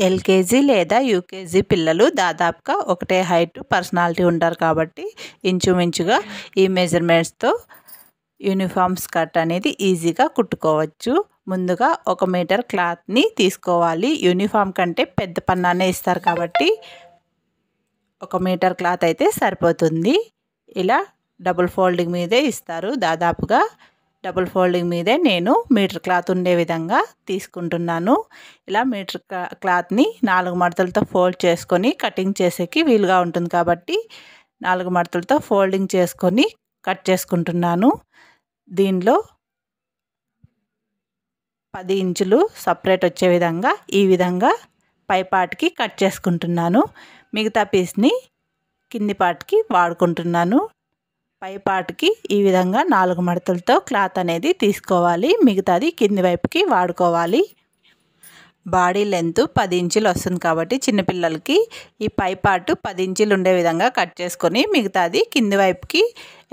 LKG లేదా UKG పిల్లలు దాదాపుగా ఒకటే హైట్ పర్సనాలిటీ ఉంటారు కాబట్టి ఇంచుమించుగా ఈ మెజర్మెంట్స్తో యూనిఫామ్ స్కర్ట్ అనేది ఈజీగా కుట్టుకోవచ్చు. ముందుగా 1 మీటర్ క్లాత్ని తీసుకోవాలి. యూనిఫామ్ కంటే పెద్ద పన్నానే ఇస్తారు కాబట్టి 1 మీటర్ క్లాత్ అయితే సరిపోతుంది. ఇలా డబుల్ ఫోల్డింగ్ మీదే ఇస్తారు. దాదాపుగా డబుల్ ఫోల్డింగ్ మీదే నేను మీటర్ క్లాత్ ఉండే విధంగా తీసుకుంటున్నాను. ఇలా మీటర్ క్లాత్ని 4 మడతలతో ఫోల్డ్ చేసుకొని కటింగ్ చేసేకి వీలుగా ఉంటుంది కాబట్టి 4 మడతలతో ఫోల్డింగ్ చేసుకొని కట్ చేసుకుంటున్నాను. దీనిలో 10 ఇంచులు సపరేట్ వచ్చే విధంగా ఈ విధంగా పై పార్ట్కి కట్ చేసుకుంటున్నాను. మిగతా పీస్ని కింది పార్ట్కి వాడుకుంటున్నాను. పై పార్ట్కి ఈ విధంగా 4 మడతలతో క్లాత్ అనేది తీసుకోవాలి. మిగతాది కింది వైపుకి వాడుకోవాలి. బాడీ లెంత్ 10 ఇంచులు వస్తుంది కాబట్టి చిన్నపిల్లలకి ఈ పై పార్ట్ 10 ఇంచులు ఉండే విధంగా కట్ చేసుకొని మిగతాది కింది వైపుకి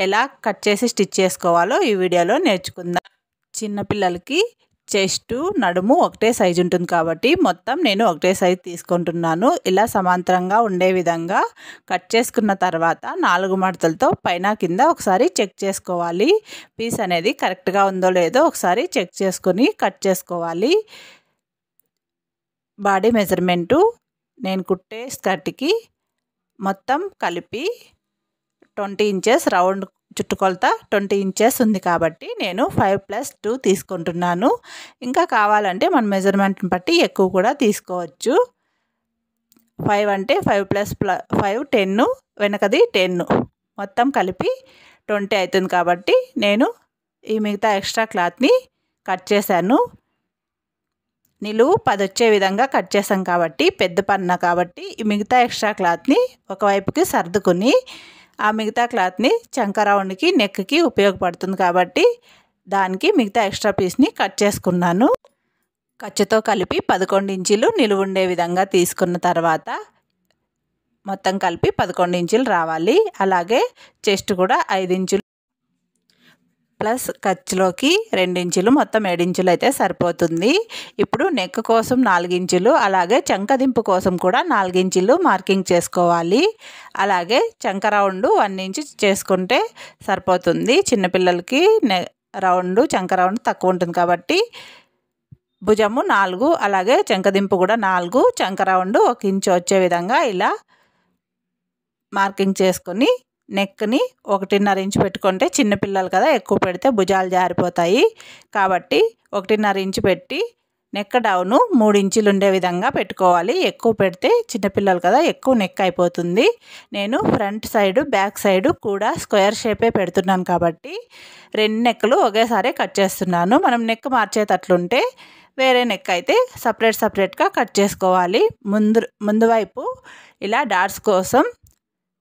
ఎలా కట్ చేసి స్టిచ్ చేసుకోవాలో ఈ వీడియోలో నేర్చుకుందాం. చిన్నపిల్లలకి చెస్ట్ నడుము ఒకటే సైజు ఉంటుంది కాబట్టి మొత్తం నేను ఒకటే సైజు తీసుకుంటున్నాను. ఇలా సమాంతరంగా ఉండే విధంగా కట్ చేసుకున్న తర్వాత 4 మడతలతో పైన కింద ఒకసారి చెక్ చేసుకోవాలి. పీస్ అనేది కరెక్ట్గా ఉందో లేదో ఒకసారి చెక్ చేసుకొని కట్ చేసుకోవాలి. బాడీ మెజర్మెంటు నేను కుట్టే స్కర్ట్కి మొత్తం కలిపి 20 ఇంచెస్ రౌండ్ చుట్టుకొలత 20 ఇంచెస్ ఉంది కాబట్టి నేను 5+2 తీసుకుంటున్నాను. ఇంకా కావాలంటే మన మెజర్మెంట్ని బట్టి ఎక్కువ కూడా తీసుకోవచ్చు. 5 అంటే 5+5 10, వెనకది 10 మొత్తం కలిపి 20 అవుతుంది కాబట్టి నేను ఈ మిగతా ఎక్స్ట్రా క్లాత్ని కట్ చేశాను. నిలువు 10 వచ్చే విధంగా కట్ చేసాం కాబట్టి పెద్ద పన్న కాబట్టి ఈ మిగతా ఎక్స్ట్రా క్లాత్ని ఒకవైపుకి సర్దుకుని ఆ మిగతా క్లాత్ని చంక రౌండ్కి నెక్కి ఉపయోగపడుతుంది కాబట్టి దానికి మిగతా ఎక్స్ట్రా పీస్ని కట్ చేసుకున్నాను. ఖర్చుతో కలిపి 11 ఇంచులు నిలువు ఉండే విధంగా తీసుకున్న తర్వాత మొత్తం కలిపి 11 ఇంచులు రావాలి. అలాగే చెస్ట్ కూడా 5 ఇంచులు ప్లస్ ఖర్చులోకి 2 ఇంచులు మొత్తం 7 ఇంచులు అయితే సరిపోతుంది. ఇప్పుడు నెక్ కోసం 4 ఇంచులు అలాగే చంకదింపు కోసం కూడా 4 ఇంచులు మార్కింగ్ చేసుకోవాలి. అలాగే చంక రౌండ్ 1 ఇంచు చేసుకుంటే సరిపోతుంది. చిన్నపిల్లలకి చంక రౌండ్ తక్కువ ఉంటుంది కాబట్టి భుజము 4 అలాగే చంకదింపు కూడా 4 చంక రౌండ్ 1 ఇంచు వచ్చే విధంగా ఇలా మార్కింగ్ చేసుకొని నెక్ని 1.5 ఇంచు పెట్టుకుంటే చిన్నపిల్లలు కదా ఎక్కువ పెడితే భుజాలు జారిపోతాయి కాబట్టి 1.5 ఇంచు పెట్టి నెక్ డౌను 3 ఇంచులు ఉండే విధంగా పెట్టుకోవాలి. ఎక్కువ పెడితే చిన్నపిల్లలు కదా ఎక్కువ నెక్ అయిపోతుంది. నేను ఫ్రంట్ సైడ్ బ్యాక్ సైడ్ కూడా స్క్వేర్ షేపే పెడుతున్నాను కాబట్టి 2 నెక్లు ఒకేసారి కట్ చేస్తున్నాను. మనం నెక్ మార్చేటట్లుంటే వేరే నెక్ అయితే సపరేట్గా కట్ చేసుకోవాలి. ముందు వైపు ఇలా డాట్స్ కోసం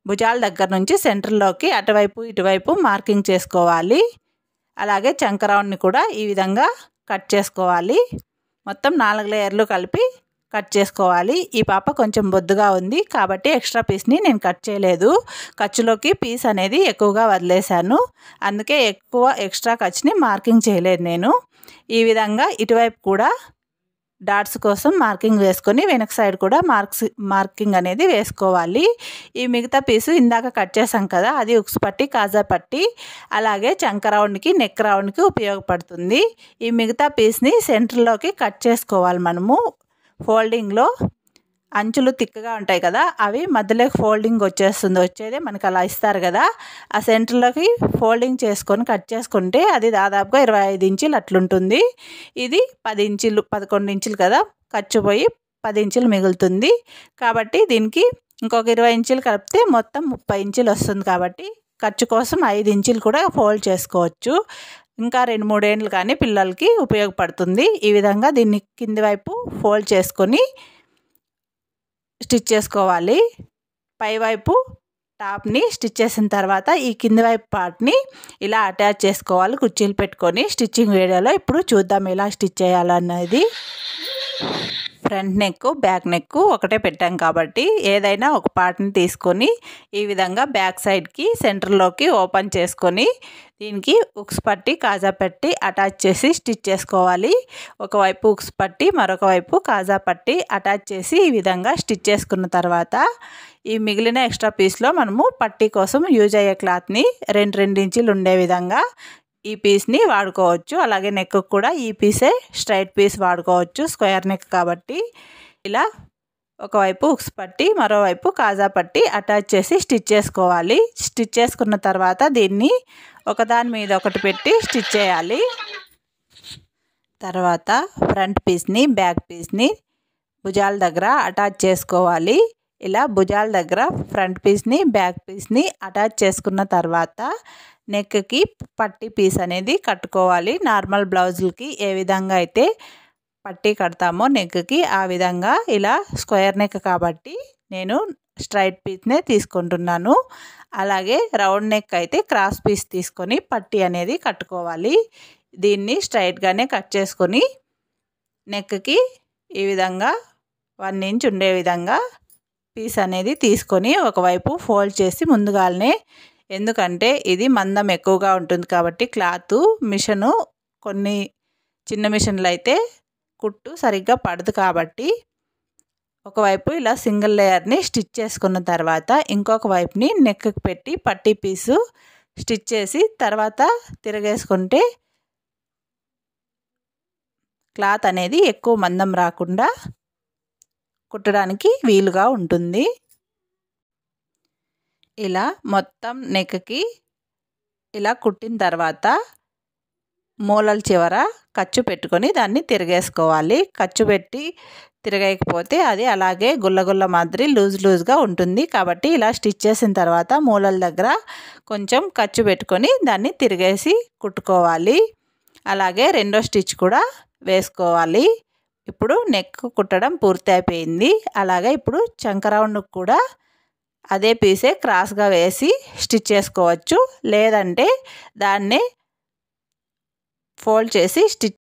భుజాల దగ్గర నుంచి సెంటర్లోకి అటువైపు ఇటువైపు మార్కింగ్ చేసుకోవాలి. అలాగే చంక రౌండ్ని కూడా ఈ విధంగా కట్ చేసుకోవాలి. మొత్తం 4 లేయర్లు కలిపి కట్ చేసుకోవాలి. ఈ పాప కొంచెం బొద్దుగా ఉంది కాబట్టి ఎక్స్ట్రా పీస్ని నేను కట్ చేయలేదు. ఖర్చులోకి పీస్ అనేది ఎక్కువగా వదిలేశాను. అందుకే ఎక్కువ ఎక్స్ట్రా ఖర్చుని మార్కింగ్ చేయలేదు నేను. ఈ విధంగా ఇటువైపు కూడా డాట్స్ కోసం మార్కింగ్ వేసుకొని వెనక సైడ్ కూడా మార్కింగ్ అనేది వేసుకోవాలి. ఈ మిగతా పీసు ఇందాక కట్ చేసాం కదా అది ఉక్స్ పట్టి కాజా పట్టి అలాగే చంక రౌండ్కి నెక్ రౌండ్కి ఉపయోగపడుతుంది. ఈ మిగతా పీస్ని సెంటర్లోకి కట్ చేసుకోవాలి. మనము ఫోల్డింగ్లో అంచులు తిక్కగా ఉంటాయి కదా అవి మధ్యలోకి ఫోల్డింగ్ వచ్చేదే మనకు అలా ఇస్తారు కదా ఆ సెంటర్లోకి ఫోల్డింగ్ చేసుకొని కట్ చేసుకుంటే అది దాదాపుగా 25 ఇంచులు అట్లుంటుంది. ఇది 10 ఇంచులు 11 ఇంచులు కదా ఖర్చు పోయి 10 ఇంచులు మిగులుతుంది కాబట్టి దీనికి ఇంకొక 20 ఇంచులు కలిపితే మొత్తం 30 ఇంచులు వస్తుంది కాబట్టి ఖర్చు కోసం 5 ఇంచులు కూడా ఫోల్డ్ చేసుకోవచ్చు. ఇంకా 2-3 ఏళ్ళు కానీ పిల్లలకి ఉపయోగపడుతుంది. ఈ విధంగా దీన్ని కింది వైపు ఫోల్డ్ చేసుకొని స్టిచ్ చేసుకోవాలి. పైవైపు టాప్ని స్టిచ్ చేసిన తర్వాత ఈ కింది వైపు పార్ట్ని ఇలా అటాచ్ చేసుకోవాలి కుర్చీలు పెట్టుకొని. స్టిచ్చింగ్ వీడియోలో ఇప్పుడు చూద్దాం ఎలా స్టిచ్ చేయాలన్నది. ఫ్రంట్ నెక్ బ్యాక్ నెక్ ఒకటే పెట్టాం కాబట్టి ఏదైనా ఒక పార్ట్ని తీసుకొని ఈ విధంగా బ్యాక్ సైడ్కి సెంటర్లోకి ఓపెన్ చేసుకొని దీనికి ఉక్స్ పట్టి కాజా పట్టి అటాచ్ చేసి స్టిచ్ చేసుకోవాలి. ఒకవైపు ఉక్స్ పట్టి మరొక వైపు కాజా పట్టి అటాచ్ చేసి ఈ విధంగా స్టిచ్ చేసుకున్న తర్వాత ఈ మిగిలిన ఎక్స్ట్రా పీస్లో మనము పట్టీ కోసం యూజ్ అయ్యే క్లాత్ని 2 ఇంచులు ఉండే విధంగా ఈ పీస్ని వాడుకోవచ్చు. అలాగే నెక్ కూడా ఈ పీసే స్ట్రైట్ పీస్ వాడుకోవచ్చు, స్క్వేర్ నెక్ కాబట్టి. ఇలా ఒకవైపు ఉక్స్ పట్టి మరోవైపు కాజా పట్టి అటాచ్ చేసి స్టిచ్ చేసుకోవాలి. స్టిచ్ చేసుకున్న తర్వాత దీన్ని ఒకదాని మీద ఒకటి పెట్టి స్టిచ్ చేయాలి. తర్వాత ఫ్రంట్ పీస్ని బ్యాక్ పీస్ని భుజాల దగ్గర అటాచ్ చేసుకోవాలి. ఇలా భుజాల దగ్గర ఫ్రంట్ పీస్ని బ్యాక్ పీస్ని అటాచ్ చేసుకున్న తర్వాత నెక్కి పట్టీ పీస్ అనేది కట్టుకోవాలి. నార్మల్ బ్లౌజులకి ఏ విధంగా అయితే పట్టీ కడతామో నెక్కి ఆ విధంగా ఇలా స్క్వేర్ నెక్ కాబట్టి నేను స్ట్రైట్ పీస్నే తీసుకుంటున్నాను. అలాగే రౌండ్ నెక్ అయితే క్రాస్ పీస్ తీసుకొని పట్టీ అనేది కట్టుకోవాలి. దీన్ని స్ట్రైట్గానే కట్ చేసుకొని నెక్కి ఈ విధంగా 1 ఇంచ్ ఉండే విధంగా పీస్ అనేది తీసుకొని ఒకవైపు ఫోల్డ్ చేసి ముందుగానే, ఎందుకంటే ఇది మందం ఎక్కువగా ఉంటుంది కాబట్టి క్లాత్ మిషను కొన్ని చిన్న మిషన్లు అయితే కుట్టు సరిగ్గా పడదు కాబట్టి ఒకవైపు ఇలా సింగిల్ లేయర్ని స్టిచ్ చేసుకున్న తర్వాత ఇంకొక వైపుని నెక్కి పెట్టి పట్టీ పీసు స్టిచ్ చేసి తర్వాత తిరగేసుకుంటే క్లాత్ అనేది ఎక్కువ మందం రాకుండా కుట్టడానికి వీలుగా ఉంటుంది. ఇలా మొత్తం నెక్కి ఇలా కుట్టిన తర్వాత మూలల చివర ఖర్చు పెట్టుకొని దాన్ని తిరగేసుకోవాలి. ఖర్చు పెట్టి తిరగకపోతే అది అలాగే గుల్లగుల్ల మాదిరి లూజ్గా ఉంటుంది కాబట్టి ఇలా స్టిచ్ చేసిన తర్వాత మూలల దగ్గర కొంచెం ఖర్చు పెట్టుకొని దాన్ని తిరిగేసి కుట్టుకోవాలి. అలాగే రెండో స్టిచ్ కూడా వేసుకోవాలి. ఇప్పుడు నెక్ కుట్టడం పూర్తి అయిపోయింది. అలాగే ఇప్పుడు చంక రౌండ్ కూడా అదే పీసే క్రాస్గా వేసి స్టిచ్ చేసుకోవచ్చు, లేదంటే దాన్నే ఫోల్డ్ చేసి స్టిచ్